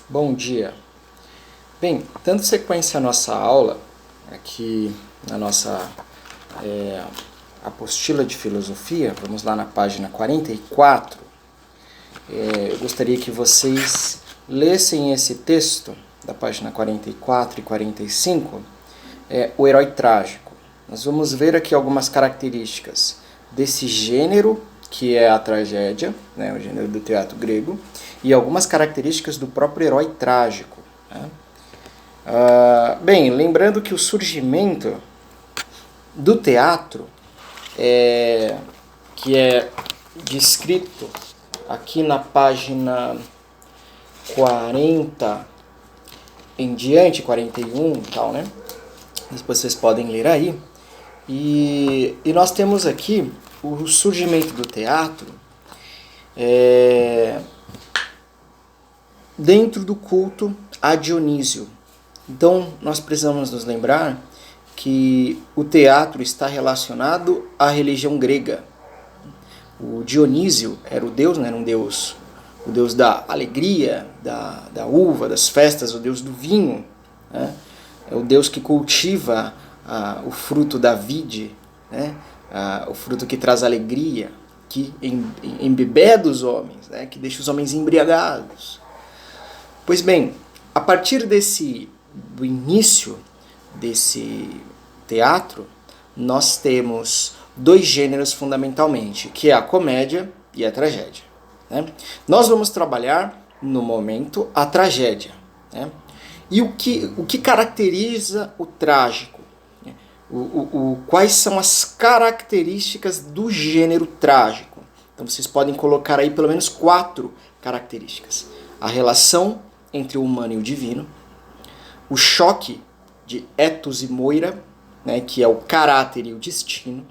Bom dia. Bem, dando sequência à nossa aula, aqui na nossa apostila de filosofia, vamos lá na página 44, eu gostaria que vocês lessem esse texto da página 44 e 45, o herói trágico. Nós vamos ver aqui algumas características desse gênero, que é a tragédia, né, o gênero do teatro grego, e algumas características do próprio herói trágico. Né? Bem, lembrando que o surgimento do teatro, que é descrito aqui na página 40 em diante, 41 e tal, né? Depois vocês podem ler aí. E nós temos aqui o surgimento do teatro dentro do culto a Dionísio. Então, nós precisamos nos lembrar que o teatro está relacionado à religião grega. O Dionísio era o deus, né? Era um deus, o deus da alegria, da uva, das festas, o deus do vinho. Né? É o deus que cultiva o fruto da vide, né? O fruto que traz alegria, que embebeda os homens, né? Que deixa os homens embriagados. Pois bem, a partir do início desse teatro, nós temos dois gêneros fundamentalmente, que é a comédia e a tragédia. Né? Nós vamos trabalhar, no momento, a tragédia. Né? E o que caracteriza o trágico? Quais são as características do gênero trágico? Então vocês podem colocar aí pelo menos 4 características. A relação entre o humano e o divino, o choque de ethos e moira, né, que é o caráter e o destino,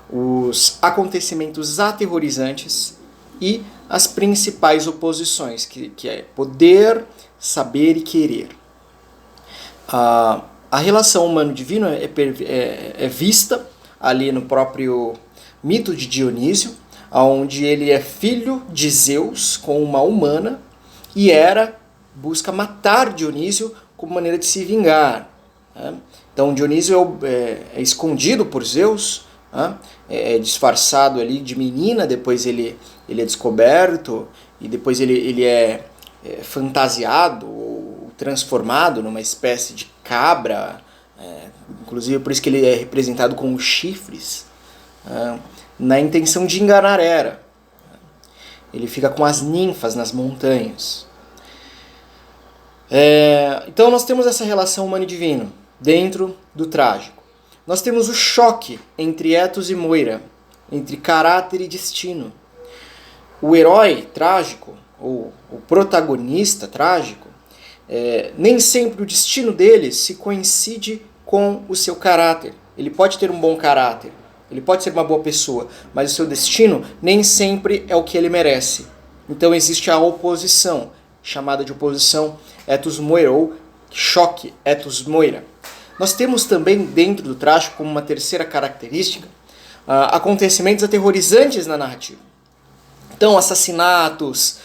os acontecimentos aterrorizantes e as principais oposições, que é poder, saber e querer. A relação humano-divino é vista ali no próprio mito de Dionísio, onde ele é filho de Zeus com uma humana e Hera busca matar Dionísio como maneira de se vingar. Né? Então Dionísio é escondido por Zeus, né? É disfarçado ali de menina, depois ele é descoberto e depois ele é fantasiado ou transformado numa espécie de cabra, inclusive por isso que ele é representado com os chifres, na intenção de enganar Hera. Ele fica com as ninfas nas montanhas. Então nós temos essa relação humano e divino dentro do trágico. Nós temos o choque entre ethos e moira, entre caráter e destino. O herói trágico, ou o protagonista trágico, nem sempre o destino dele se coincide com o seu caráter. Ele pode ter um bom caráter, ele pode ser uma boa pessoa, mas o seu destino nem sempre é o que ele merece. Então existe a oposição, chamada de oposição ethos moira, ou choque ethos moira. Nós temos também dentro do trágico, como uma terceira característica, acontecimentos aterrorizantes na narrativa. Então, assassinatos,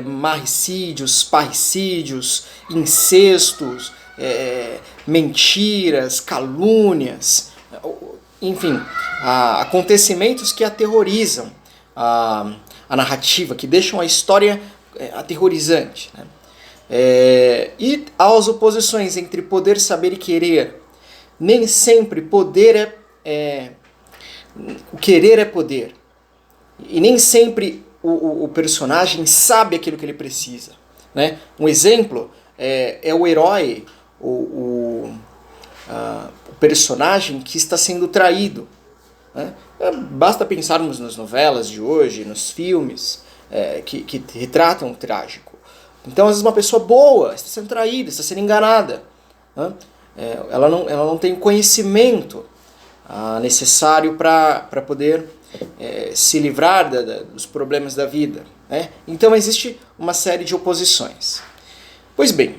marricídios, parricídios, incestos, mentiras, calúnias, enfim, acontecimentos que aterrorizam a narrativa, que deixam a história aterrorizante. Né? E as oposições entre poder, saber e querer. Nem sempre poder o querer é poder. E nem sempre o personagem sabe aquilo que ele precisa. Né? Um exemplo é o herói, o personagem que está sendo traído. Né? Basta pensarmos nas novelas de hoje, nos filmes que retratam o trágico. Então, às vezes, uma pessoa boa está sendo traída, está sendo enganada. Né? Ela não tem conhecimento necessário para poder se livrar dos problemas da vida. Né? Então, existe uma série de oposições. Pois bem,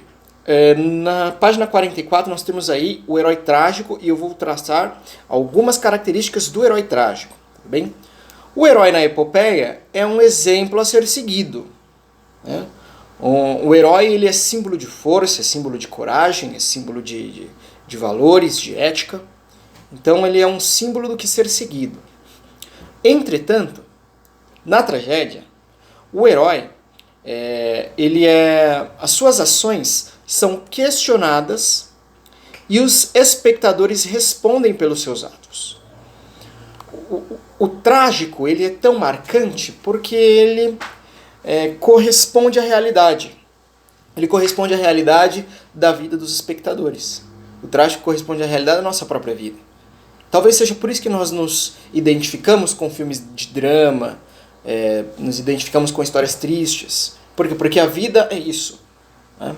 na página 44 nós temos aí o herói trágico e eu vou traçar algumas características do herói trágico. Tá bem? O herói na epopeia é um exemplo a ser seguido. Né? Então, o herói ele é símbolo de força, é símbolo de coragem, é símbolo de valores, de ética. Então, ele é um símbolo do que ser seguido. Entretanto, na tragédia, o herói, as suas ações são questionadas e os espectadores respondem pelos seus atos. O trágico ele é tão marcante porque ele corresponde à realidade. Ele corresponde à realidade da vida dos espectadores. O trágico corresponde à realidade da nossa própria vida. Talvez seja por isso que nós nos identificamos com filmes de drama, nos identificamos com histórias tristes. Por quê? Porque a vida é isso. Né?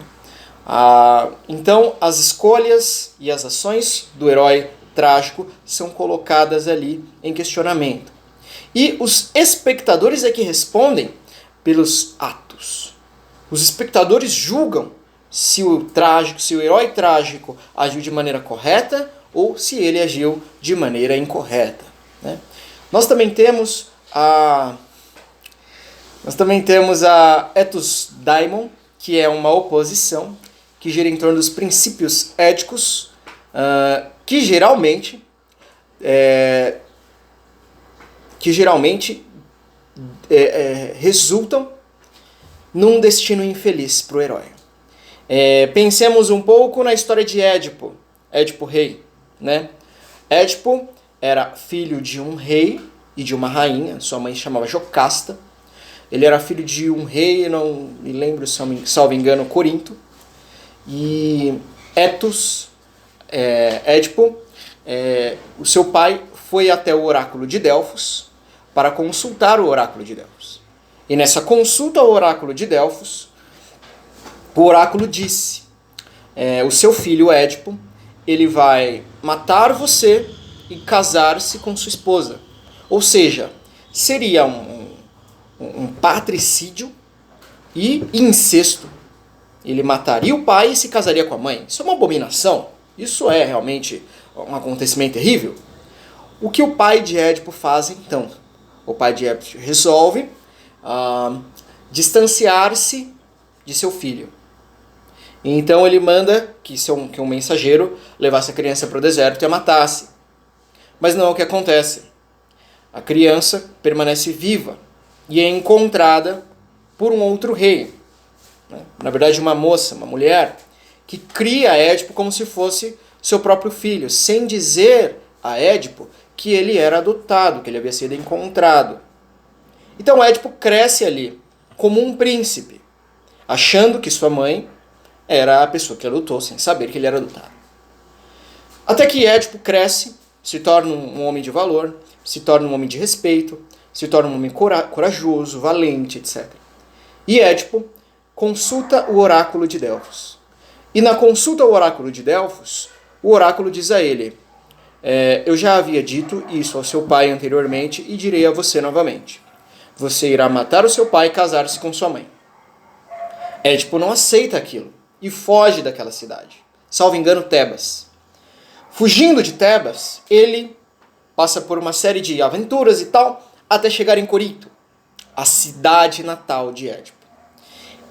Então, as escolhas e as ações do herói trágico são colocadas ali em questionamento. E os espectadores é que respondem pelos atos. Os espectadores julgam se o herói trágico agiu de maneira correta ou se ele agiu de maneira incorreta. Né? Nós também temos a ethos daimon, que é uma oposição que gira em torno dos princípios éticos, que geralmente resultam num destino infeliz para o herói. Pensemos um pouco na história de Édipo rei. Né? Édipo era filho de um rei e de uma rainha, sua mãe se chamava Jocasta. Ele era filho de um rei, não me lembro, salvo engano, Corinto. E Édipo, o seu pai foi até o oráculo de Delfos para consultar o oráculo de Delfos. E nessa consulta ao oráculo de Delfos, o oráculo disse, o seu filho Édipo, ele vai matar você e casar-se com sua esposa. Ou seja, seria um patricídio e incesto. Ele mataria o pai e se casaria com a mãe. Isso é uma abominação. Isso é realmente um acontecimento terrível. O que o pai de Édipo faz então? O pai de Édipo resolve distanciar-se de seu filho. Então ele manda que um mensageiro levasse a criança para o deserto e a matasse. Mas não é o que acontece. A criança permanece viva e é encontrada por um outro rei. Na verdade, uma moça, uma mulher, que cria Édipo como se fosse seu próprio filho, sem dizer a Édipo que ele era adotado, que ele havia sido encontrado. Então Édipo cresce ali como um príncipe, achando que sua mãe era a pessoa que adotou, sem saber que ele era adotado. Até que Édipo cresce, se torna um homem de valor, se torna um homem de respeito, se torna um homem corajoso, valente, etc. E Édipo consulta o oráculo de Delfos. E na consulta ao oráculo de Delfos, o oráculo diz a ele, eu já havia dito isso ao seu pai anteriormente e direi a você novamente. Você irá matar o seu pai e casar-se com sua mãe. Édipo não aceita aquilo e foge daquela cidade. Salvo engano, Tebas. Fugindo de Tebas, ele passa por uma série de aventuras e tal, até chegar em Corinto, a cidade natal de Édipo.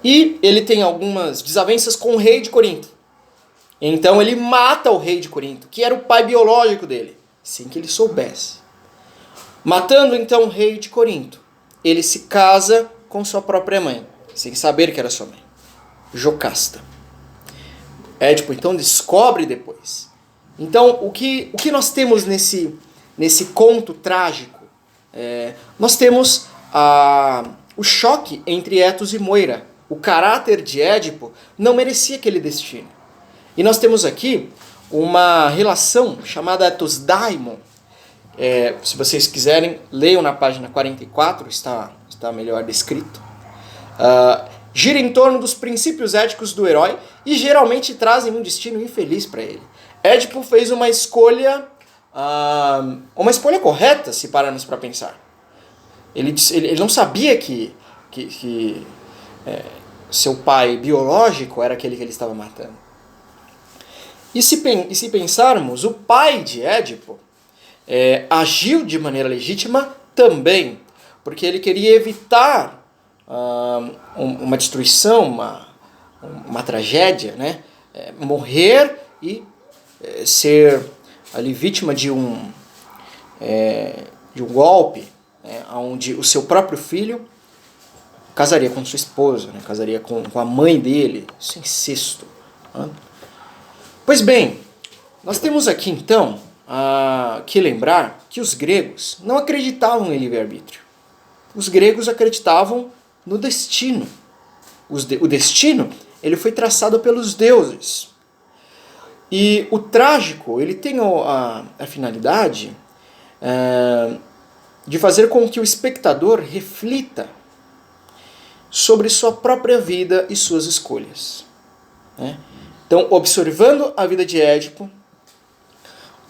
E ele tem algumas desavenças com o rei de Corinto. Então ele mata o rei de Corinto, que era o pai biológico dele, sem que ele soubesse. Matando então o rei de Corinto, ele se casa com sua própria mãe, sem saber que era sua mãe, Jocasta. Édipo então descobre depois. Então o que nós temos nesse conto trágico? Nós temos o choque entre Etos e Moira. O caráter de Édipo não merecia aquele destino. E nós temos aqui uma relação chamada ethos daimon. Se vocês quiserem, leiam na página 44, está melhor descrito. Gira em torno dos princípios éticos do herói e geralmente trazem um destino infeliz para ele. Édipo fez uma escolha correta, se pararmos para pensar. Ele não sabia que seu pai biológico era aquele que ele estava matando. E se pensarmos, o pai de Édipo agiu de maneira legítima também, porque ele queria evitar uma destruição, uma tragédia, né? Morrer e ser ali vítima de um golpe, né? Onde o seu próprio filho casaria com sua esposa, né? Casaria com a mãe dele, isso é incesto. Né? Pois bem, nós temos aqui então que lembrar que os gregos não acreditavam em livre-arbítrio. Os gregos acreditavam no destino. O destino ele foi traçado pelos deuses. E o trágico ele tem a finalidade de fazer com que o espectador reflita sobre sua própria vida e suas escolhas. Né? Então, observando a vida de Édipo,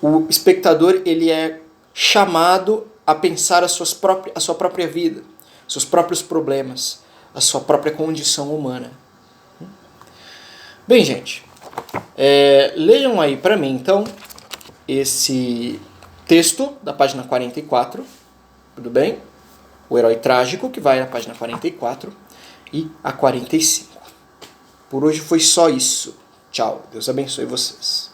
o espectador ele é chamado a pensar a sua própria vida, seus próprios problemas, a sua própria condição humana. Bem, gente, leiam aí para mim, então, esse texto da página 44, tudo bem? O herói trágico, que vai na página 44 e a 45. Por hoje foi só isso. Tchau. Deus abençoe vocês.